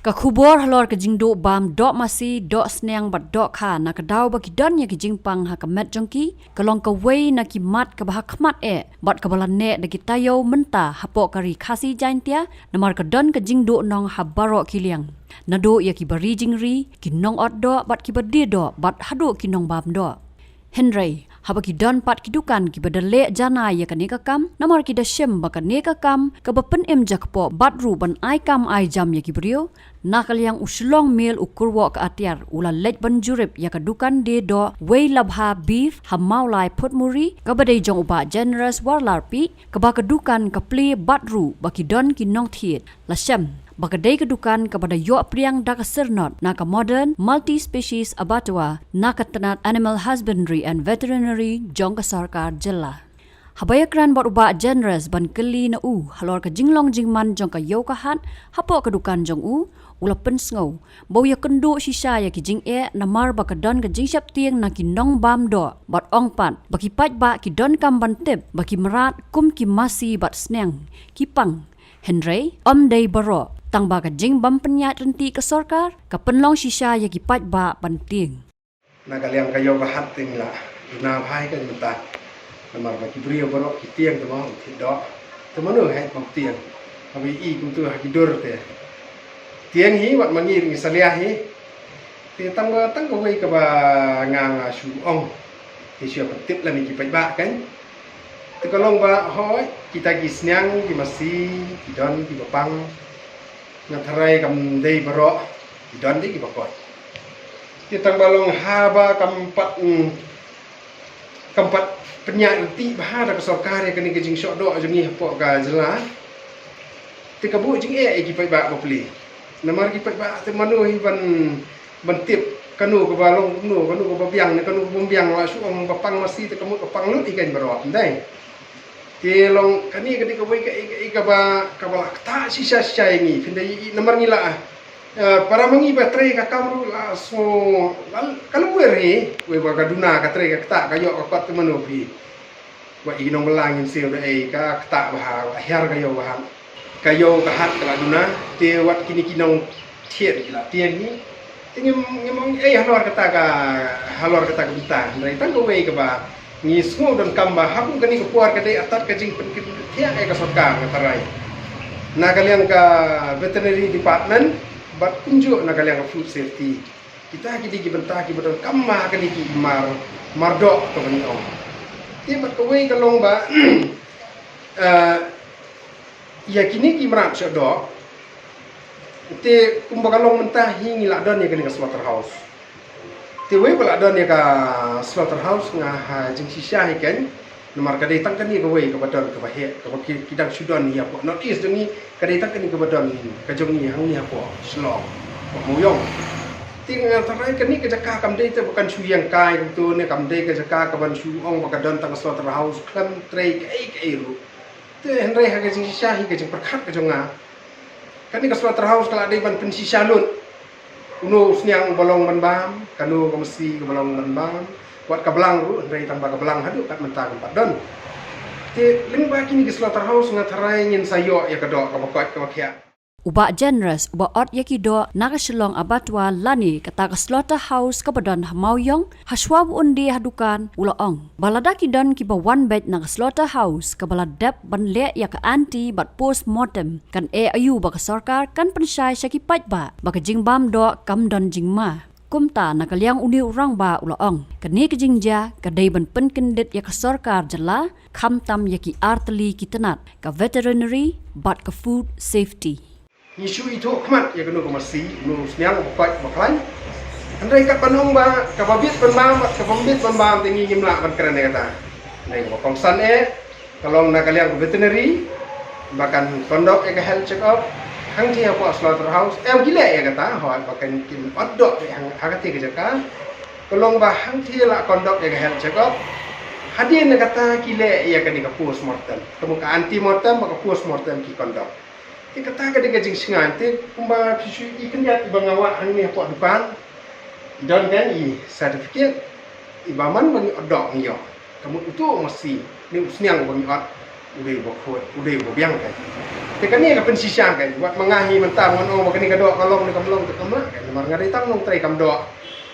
Kakubor halor ke jingdo bam dok masih dok senang bat dok kha nak daw bagi don ya ke jingpang ha kemet jongki kalong ke wei nak kimat ke bah khmat bat ke balan ne de tayo menta hapo kari khasi jaintia namar ke don ke jingdo nong habaro kiliang nado ya ki bari jingri ki nong ot do bat ki badi do bat hado ki nong bam do Henry haba ki don pat ki dukan ki badale jana ya kaneka kam namar ki da shem ba kaneka kam ka bapen em jakpo batru ban ai kam ai jam ya ki brio nakal yang uslong mil ukurwo ka atiar ula lej ban jurip ya ka dukan de do wei labha beef hamau lai put muri ka badai jong uba generous warlarpi ka ba ka dukan ka pli batru ba ki don ki nong thiet la shem Bakadai kedukan kepada yok priang dak sernot naka modern multi-species abattoir naka tenat animal husbandry and veterinary jong ka sarkar jela. Habayakran bot uba generous ban keli na halor ka jinglong jingman jong ka yo ka hat hapo kedukan jong ula pensngau bau ya kendu sisa ya ki jing namar bakadon ka jingsyap tiang na ki nong bam do bot ong pat baki pat ba ki don kam ban tip baki merat kum ki masi bat sneng ki pang Henry day baro tang ba ka jing bam penyat renti ke sorkar ka penlong sisa ya ki pat ba banting nakaliang kayo ka hating la duna bhai kan menta namar ba ki brio baro ki tiang tamo ti do tamanu hai pam tiang abi I kum tu ha ki dur te tiang hi wat mangi ring salia hi ti tang ko wei ka ba ngang su ong ti sia tip la mi ki pat ba kan ti kolong ba hoi kita ki snyang ki masi ki don ki bapang ngatharai kam dei baro don di ki bakot kita balong haba kampat penyak ti bahara ke sarkar ya kini ke jing syok do jeng po ka jela ti kabu jing ki pai ba beli namar ki pai ba te manu hi ban tip kanu ke balong kanu ke babiang ne kanu bumbiang la su om bapang masi te kamu kapang lut ikan baro ndai ti long kani ke wei ka ba ta sisa ini pindai nomor ngila para mangi baterai ka kamru la so kalau weri we ba kaduna ka tre ka ta ka yo ka pat manu pi wa inong belangin sil dai ka ta ba her ka yo ka hat ka duna te wat kini kinong thiet la tien ni ngem halor kata ka bita ndai tang ko wei ka ba ni semua dan kamba hapu kani kepuar kadai atat kajing tiang ka sarkar ngatarai na kalian ka veterinary department bat kunjuk na kalian ka food safety kita ki bentah ki betul kamba kani ki mardok to bani ong ti bat ko wei kalong ba ya kini ki mrak sodok ti kumba kalong mentah hingi la don ya kani ka slaughterhouse tiwai pula don ya ka slaughterhouse ngah jing sisa ikan nomor kadai tang kani ka wei ka badon ka bahe ka kidang sudan ni apa not east ni kadai tang kani ka badon ka jong ni hang ni apa slong muyong ting tarai kani ka jaka kam dei te bukan su yang kai tu ne kam dei ka jaka ka ban su ong ka don tang slaughterhouse kan trei kai ru te henry ha ka jing sisa hi ka jing perkhat ka jonga kani ka slaughterhouse kala dei ban pen sisa lut uno sniang bolong banbam kanu komsi bolong banbam buat kabelang ru dari tambah kabelang hadu kat mentang empat don te ling ba kini ke slaughterhouse ngatarai ngin sayo ya kedok ka bakot ka bakya uba generous uba ot yaki do nakasilong abatwa lani kata ka slaughterhouse ka badon hamauyong haswab undi hadukan ulaong balada ki don ki ba one bed na slaughterhouse ka baladap ban le ya ka anti bat post mortem kan ayu ba ka sarkar kan pensai syaki pat ba ka jingbam do kam don jingma kumta nakaliang uni urang ba ulaong kani ka jingja ka dei ban pen kendit ya ka sarkar jela kham tam yaki artli kitanat ka veterinary bat ka food safety isu itu khmat ya kanu komasi nu sniang bakot baklan andai kat panong ba ka babit banbam tingi ngimla ban keren kata nei ko kongsan kalong na kaliang veterinary bahkan kondok ya health check up hang dia apa slaughterhouse gila ya kata ho bahkan kin odok yang hagati ke jaka kalong ba hang dia la kondok ya health check up hadir na kata kile ya kani ka post mortem kamu ka anti mortem ka post mortem ki kondok ti kata ka dengan jing singan ti kumba kisu ikan ya bangawa hang ni apa depan dan kan sertifikat ibaman bagi odok nyo kamu itu masih ni usniang bagi od udah biang kan Tekan ni ka pensisya kan buat mengahi mentang ong bakani ka dok kalong ni kamlong tekama kan mar ngadai tang nong trai kam dok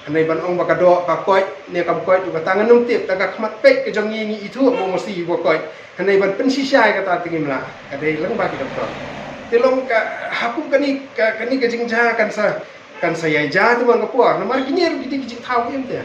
anai ban ong baka dok ka koi ni kam koi tu ka tangan nong tip ta ka khmat pek ke jong ngi itu mo mesti bo koi anai ban pensisya ka ta tingim la kadai lang ba ki doktor tilong ka hapu kani ka jing ja kan saya ja tu bang ka puar na mar kinyer ki jing thau em te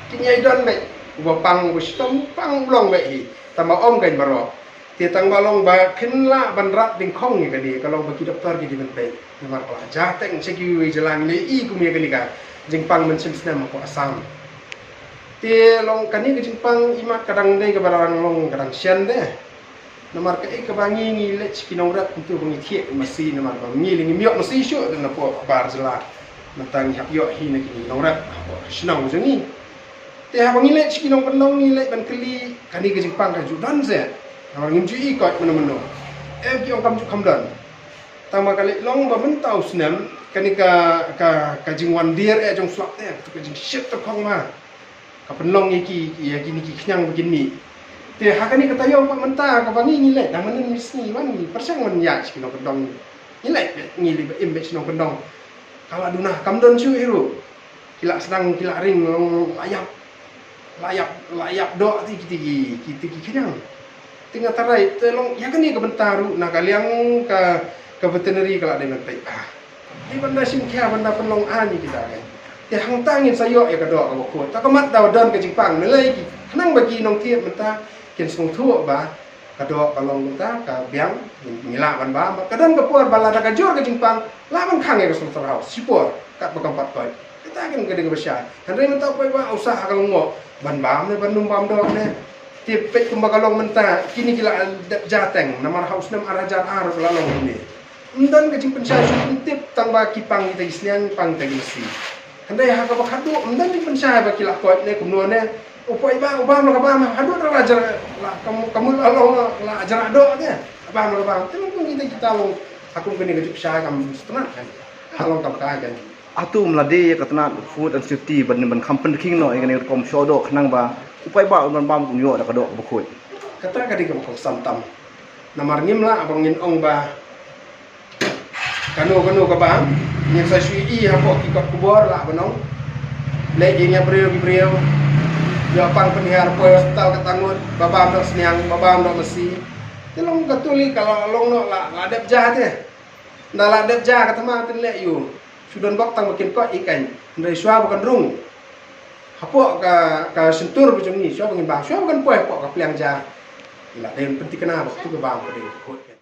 kinyai don be bo pang bo stom pang long be hi tama om kan baro dia tang balong ba khenla ban rat ding khong ni kadi kalau bagi doktor jadi ben pe namar ko ja teng segi wi jelang ni I ku mi kani ka jingpang men sim snam ko asam te long kani ke jingpang imat kadang dei ke barang long kadang sian de namar ka ka bangi ni le chikinong rat tu bangi thie masi namar ba mi ling miok masi shu de na po bar jela matang hap yo hi na kini nong rat shnong jengi te ha bangi le chikinong pendong ni le ban keli kani ke jingpang ka judan ze orang ngim cui ikut mana-mana. Ki orang kamjuk kamdan. Tama kali long ba mentau senam kani ka jingwan dir jong slap te tu ka jing shit tu khong ma. Ka penlong iki ya gini ki knyang begini. Te ha kani kata yo pak menta ka bani ni le nang menen misni man ni persang man ya ki no pendong. Ni le ni li im be no pendong. Kalau aduna kamdan cu iru. Kila sedang kila ring layap dok ti knyang. Tinggal tarai tolong ya kan ni ke bentaru nak kaliang ke veterinary kalau ada mentai di benda simkia benda penlong ani kita kan ya hang tangin sayo ya kedok ka boko tak kemat daw don ke Jepang melai ki kenang bagi nong tiap menta ken sung thuo ba kedok kalong menta ka biang ngila ban ba kadang ke puar balada ka jor ke Jepang lawan khang ya ke sung terau sipor kat bekampat koi kita kan ke dengan besar handai menta koi ba usaha kalong mo ban bam ne ban num bam dok ne tipet kumbagalong menta kini kila jateng namar haus nam arajar ar lalong ni ndan ke jimpen sa tip tang ba kipang kita isnian pang tagisi handai ha ka bakhatu ndan jimpen sa ba kila ko ne kumno ne upoi ba ubam ka ba hadu rajar la kamu lalong la ajar do ne abang ka ba telung kita long aku kini ke jipsa kam setengah kan halong ka ka kan atu mlade ka tanat food and safety ban kampen king no ngani kom shodo khnang ba upai ba ban bam kunyo da kadok bukoi kata kadi ko santam namar ngimla abang ngin ong ba kanu ka ba ni sa shui I ha ko ki ko kubor la banong le nya breu yo pang penihar po hospital katangut babam dok sniang babam dok mesi telong katuli kalau long no la dep jahat ya la dep jahat katama tin le yu sudan bok tang makin ko ikan ndai swa bukan rung hapo ka sentur macam ni swa bukan bang swa bukan poe pok ka pliang ja la den penting kena waktu ke bang ko de